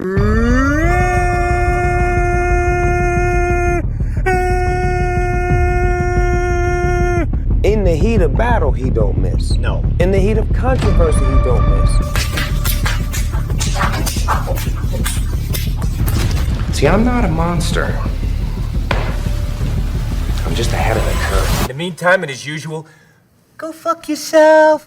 In the heat of battle, he don't miss. No. In the heat of controversy, he don't miss. See, I'm not a monster. I'm just ahead of the curve. In the meantime, and as usual, go fuck yourself.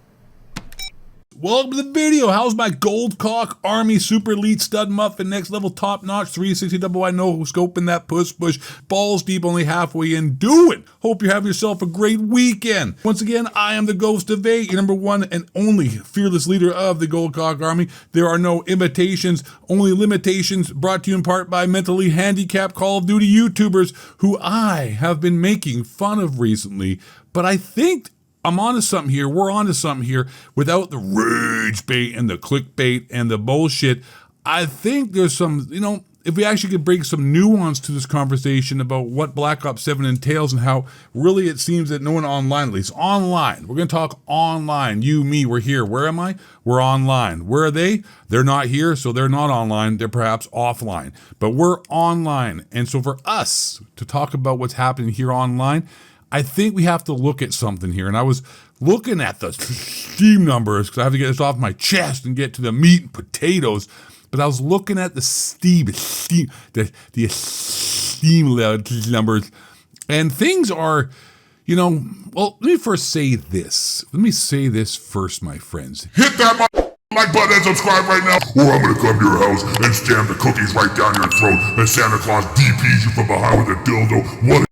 Welcome to the video. How's my Gold Cock Army Super Elite Stud Muffin Next Level Top Notch 360 double wide no scope in that push bush balls deep only halfway in doing? Hope you have yourself a great weekend. Once again, I am the Ghost of 8, your number one and only fearless leader of the Gold Cock Army. There are no imitations, only limitations, brought to you in part by mentally handicapped Call of Duty YouTubers who I have been making fun of recently, but I think I'm onto something here. We're onto something here without the rage bait and the clickbait and the bullshit. I think there's some, if we actually could bring some nuance to this conversation about what Black Ops 7 entails and how really it seems that no one online, at least online, we're going to talk online. You, me, we're here. Where am I? We're online. Where are they? They're not here, so they're not online. They're perhaps offline, but we're online. And so for us to talk about what's happening here online, I think we have to look at something here. And I was looking at the Steam numbers because I have to get this off my chest and get to the meat and potatoes. But I was looking at the Steam numbers, and things are, well, let me first say this. Let me say this first, my friends. Hit that like button and subscribe right now, or I'm gonna come to your house and jam the cookies right down your throat and Santa Claus DPs you from behind with a dildo. What?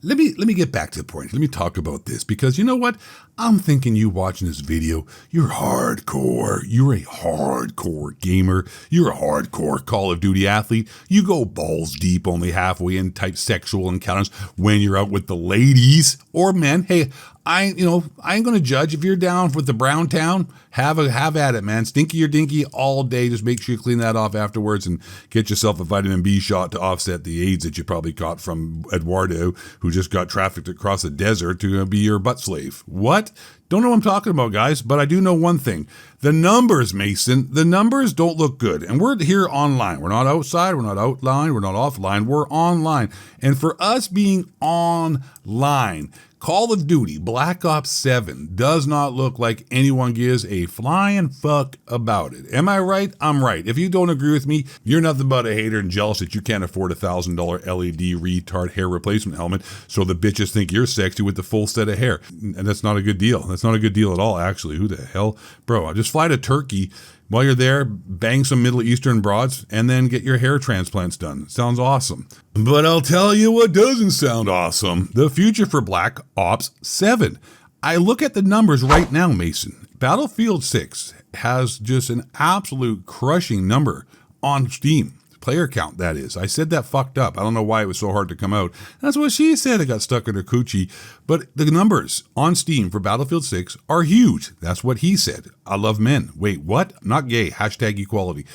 Let me get back to the point. Let me talk about this because you know what? I'm thinking you watching this video, you're hardcore. You're a hardcore gamer. You're a hardcore Call of Duty athlete. You go balls deep only halfway in type sexual encounters when you're out with the ladies or men. Hey, I ain't gonna judge. If you're down with the brown town, have at it, man. Stinky or dinky all day. Just make sure you clean that off afterwards and get yourself a vitamin B shot to offset the AIDS that you probably caught from Eduardo, who just got trafficked across the desert to be your butt slave. What? Don't know what I'm talking about, guys, but I do know one thing. The numbers, Mason, the numbers don't look good. And we're here online. We're not outside. We're not outline. We're not offline. We're online. And for us being online, Call of Duty Black Ops 7 does not look like anyone gives a flying fuck about it. Am I right? I'm right. If you don't agree with me, you're nothing but a hater and jealous that you can't afford a $1,000 LED retard hair replacement helmet, so the bitches think you're sexy with the full set of hair. And that's not a good deal. That's not a good deal at all, actually. Who the hell? Bro, I just fly to Turkey. While you're there, bang some Middle Eastern broads and then get your hair transplants done. Sounds awesome. But I'll tell you what doesn't sound awesome. The future for Black Ops 7. I look at the numbers right now, Mason. Battlefield 6 has just an absolute crushing number on Steam. Player count, that is. I said that fucked up. I don't know why it was so hard to come out. That's what she said. It got stuck in her coochie. But the numbers on Steam for Battlefield 6 are huge. That's what he said. I love men. Wait, what? Not gay. Hashtag equality.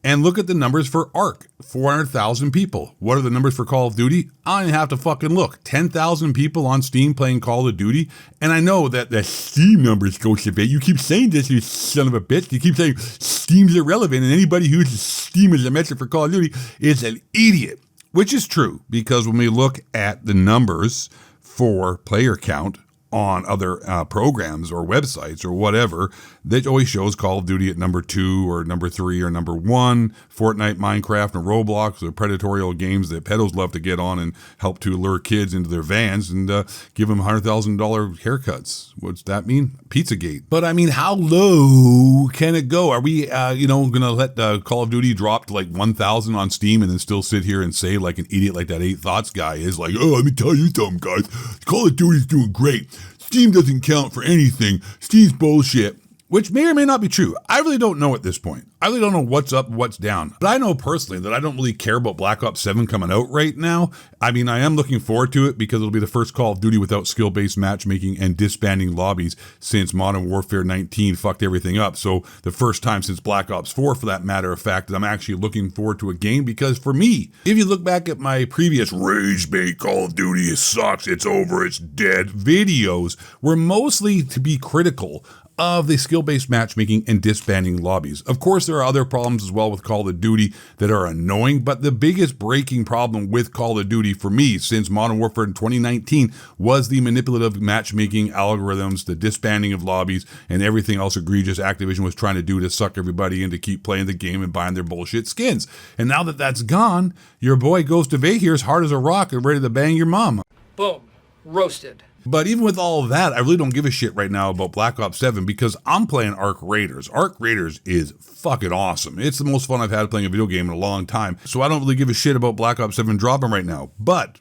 And look at the numbers for ARC, 400,000 people. What are the numbers for Call of Duty? I don't even have to fucking look. 10,000 people on Steam playing Call of Duty. And I know that the Steam numbers go a bit. You keep saying this, you son of a bitch. You keep saying Steam's irrelevant, and anybody who uses Steam as a metric for Call of Duty is an idiot. Which is true, because when we look at the numbers for player count on other programs or websites or whatever, that always shows Call of Duty at number 2 or number 3 or number 1. Fortnite, Minecraft, and Roblox are predatorial games that pedos love to get on and help to lure kids into their vans and give them $100,000 haircuts. What's that mean? Pizzagate. But I mean, how low can it go? Are we, going to let Call of Duty drop to like 1,000 on Steam and then still sit here and say like an idiot like that 8 Thoughts guy is like, oh, let me tell you something, guys. Call of Duty's doing great. Steam doesn't count for anything. Steam's bullshit. Which may or may not be true. I really don't know at this point. I really don't know what's up, what's down. But I know personally that I don't really care about Black Ops 7 coming out right now. I mean, I am looking forward to it because it'll be the first Call of Duty without skill-based matchmaking and disbanding lobbies since Modern Warfare 19 fucked everything up. So the first time since Black Ops 4, for that matter of fact, that I'm actually looking forward to a game, because for me, if you look back at my previous rage bait Call of Duty sucks, it's over, it's dead videos, were mostly to be critical of the skill-based matchmaking and disbanding lobbies. Of course, there are other problems as well with Call of Duty that are annoying, but the biggest breaking problem with Call of Duty for me since Modern Warfare in 2019 was the manipulative matchmaking algorithms, the disbanding of lobbies, and everything else egregious Activision was trying to do to suck everybody in to keep playing the game and buying their bullshit skins. And now that that's gone, your boy Ghost of A here is hard as a rock and ready to bang your mom. Boom. Roasted. But even with all of that, I really don't give a shit right now about Black Ops 7 because I'm playing Arc Raiders. Arc Raiders is fucking awesome. It's the most fun I've had playing a video game in a long time. So I don't really give a shit about Black Ops 7 dropping right now. But,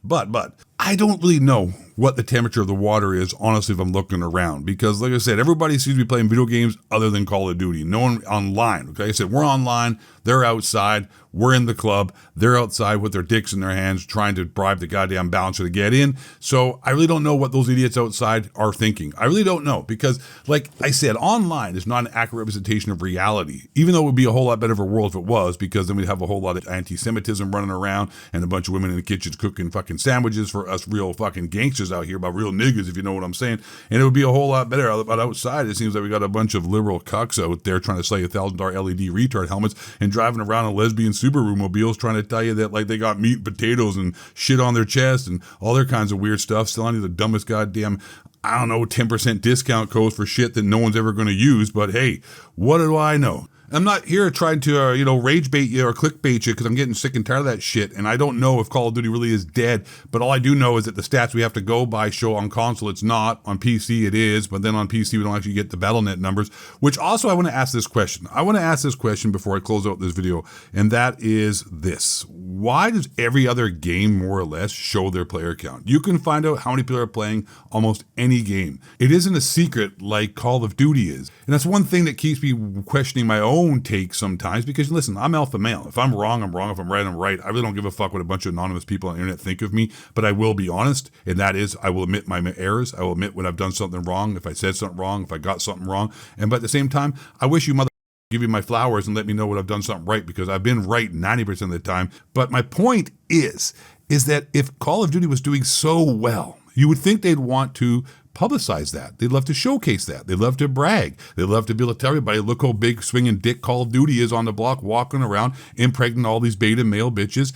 I don't really know what the temperature of the water is, honestly, if I'm looking around. Because, like I said, everybody seems to be playing video games other than Call of Duty. No one online. Okay, I said, we're online, they're outside, we're in the club, they're outside with their dicks in their hands trying to bribe the goddamn bouncer to get in. So I really don't know what those idiots outside are thinking. I really don't know. Because, like I said, online is not an accurate representation of reality. Even though it would be a whole lot better of a world if it was, because then we'd have a whole lot of anti-Semitism running around and a bunch of women in the kitchens cooking fucking sandwiches for us real fucking gangsters out here, about real niggas, if you know what I'm saying. And it would be a whole lot better. But outside, it seems like we got a bunch of liberal cucks out there trying to sell you $1,000 LED retard helmets and driving around in lesbian Subaru mobiles trying to tell you that like they got meat and potatoes and shit on their chest and all their kinds of weird stuff, selling you the dumbest goddamn, I don't know, 10% discount codes for shit that no one's ever going to use. But hey, what do I know? I'm not here trying to, rage bait you or clickbait you because I'm getting sick and tired of that shit. And I don't know if Call of Duty really is dead. But all I do know is that the stats we have to go by show on console it's not. On PC it is. But then on PC we don't actually get the BattleNet numbers. Which also I want to ask this question. I want to ask this question before I close out this video. And that is this. Why does every other game more or less show their player count? You can find out how many people are playing almost any game. It isn't a secret like Call of Duty is. And that's one thing that keeps me questioning my own take sometimes, because listen, I'm alpha male. If I'm wrong, I'm wrong. If I'm right, I'm right. I really don't give a fuck what a bunch of anonymous people on the internet think of me, but I will be honest, and that is I will admit my errors. I will admit when I've done something wrong, if I said something wrong, if I got something wrong. But at the same time, I wish you give you my flowers and let me know when I've done something right, because I've been right 90% of the time. But my point is that if Call of Duty was doing so well, you would think they'd want to publicize that. They'd love to showcase that. They'd love to brag. They'd love to be able to tell everybody, look how big swinging dick Call of Duty is on the block, walking around, impregnating all these beta male bitches.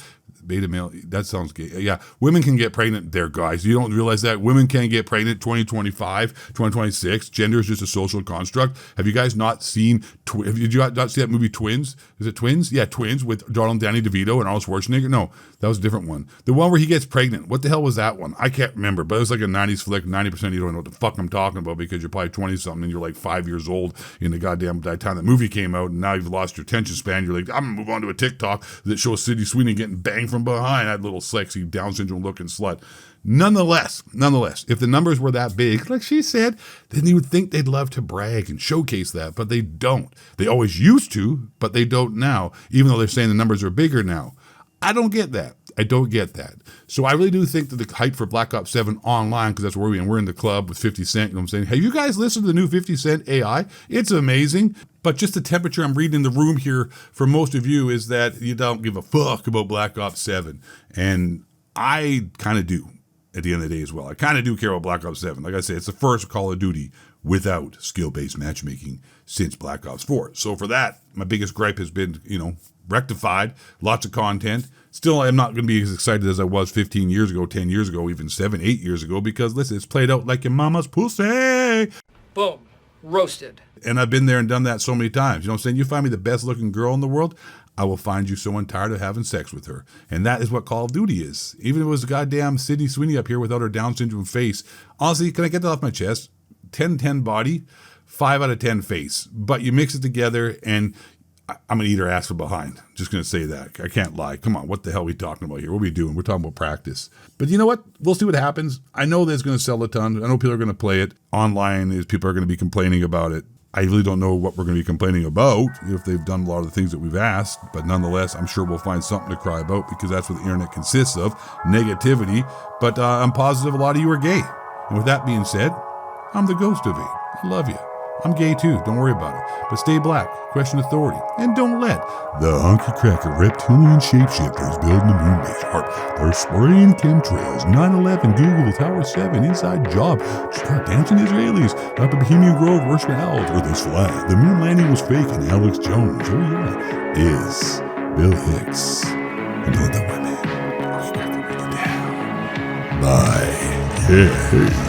Beta male, that sounds gay. Yeah, women can get pregnant there, guys. You don't realize that? Women can get pregnant 2025, 2026. Gender is just a social construct. Have you guys not seen, did you not see that movie Twins? Is it Twins? Yeah, Twins with Donald Danny DeVito and Arnold Schwarzenegger. No, that was a different one. The one where he gets pregnant. What the hell was that one? I can't remember, but it was like a 90s flick. 90% of you don't know what the fuck I'm talking about because you're probably 20-something and you're like 5 years old in the goddamn time that movie came out, and now you've lost your attention span. You're like, I'm gonna move on to a TikTok that shows Sydney Sweeney getting banged from behind, that little sexy Down syndrome looking slut. Nonetheless, if the numbers were that big, like she said, then you would think they'd love to brag and showcase that, but they don't. They always used to, but they don't now, even though they're saying the numbers are bigger now. I don't get that. I don't get that. So I really do think that the hype for Black Ops 7 online, because that's where we're in the club with 50 Cent, you know what I'm saying? Have you guys listened to the new 50 Cent AI? It's amazing. But just the temperature I'm reading in the room here for most of you is that you don't give a fuck about Black Ops 7. And I kind of do at the end of the day as well. I kind of do care about Black Ops 7. Like I said, it's the first Call of Duty without skill-based matchmaking since Black Ops 4. So for that, my biggest gripe has been, rectified, lots of content. Still, I'm not going to be as excited as I was 15 years ago, 10 years ago, even 7, 8 years ago, because listen, it's played out like your mama's pussy. Boom. Roasted. And I've been there and done that so many times. You know what I'm saying? You find me the best looking girl in the world, I will find you someone tired of having sex with her. And that is what Call of Duty is. Even if it was a goddamn Sydney Sweeney up here without her Down syndrome face. Honestly, can I get that off my chest? 10-10 body, 5 out of 10 face. But you mix it together and I'm going to eat her ass from behind. Just going to say that. I can't lie. Come on, what the hell are we talking about here? What are we doing? We're talking about practice. But you know what? We'll see what happens. I know that it's going to sell a ton. I know people are going to play it. Online is people are going to be complaining about it. I really don't know what we're going to be complaining about if they've done a lot of the things that we've asked. But nonetheless, I'm sure we'll find something to cry about because that's what the internet consists of, negativity. But I'm positive a lot of you are gay. And with that being said, I'm the Ghost of it. I love you. I'm gay too, don't worry about it. But stay black, question authority, and don't let the hunky cracker reptilian shapeshifters building the moon base harp. They're spraying chemtrails, 9/11, Google, Tower 7, Inside Job, start dancing Israelis, not the Bohemian Grove, Russian Owls, or this flag. The moon landing was fake and Alex Jones, oh yeah, is Bill Hicks. And don't let that white man hunky cracker break you down. Bye. Yeah.